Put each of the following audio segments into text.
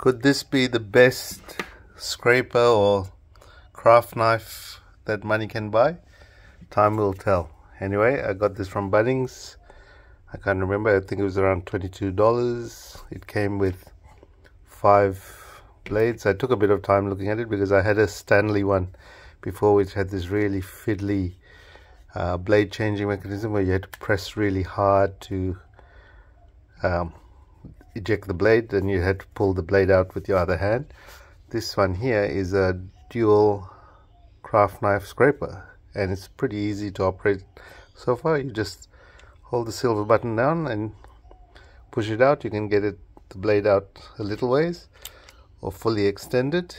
Could this be the best scraper or craft knife that money can buy? Time will tell. Anyway, I got this from Bunnings. I can't remember, I think it was around $22. It came with 5 blades. I took a bit of time looking at it because I had a Stanley one before, which had this really fiddly blade changing mechanism where you had to press really hard to eject the blade, then you had to pull the blade out with your other hand. This one here is a dual craft knife scraper, and it's pretty easy to operate so far. You just hold the silver button down and push it out. You can get the blade out a little ways or fully extend it,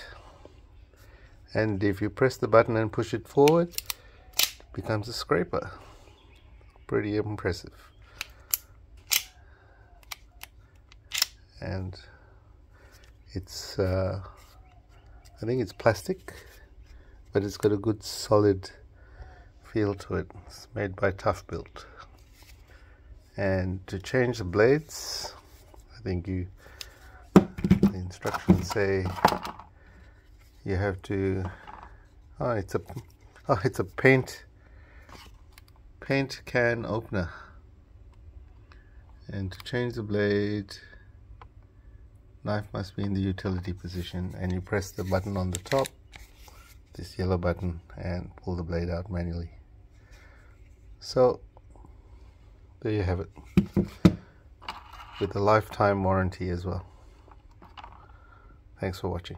and if you press the button and push it forward, it becomes a scraper. Pretty impressive. And it's I think it's plastic, but it's got a good solid feel to it. It's made by Toughbuilt. And to change the blades, I think the instructions say you have to it's a paint can opener. And to change the blade, knife must be in the utility position, and you press the button on the top, this yellow button, and pull the blade out manually. So there you have it, with a lifetime warranty as well. Thanks for watching.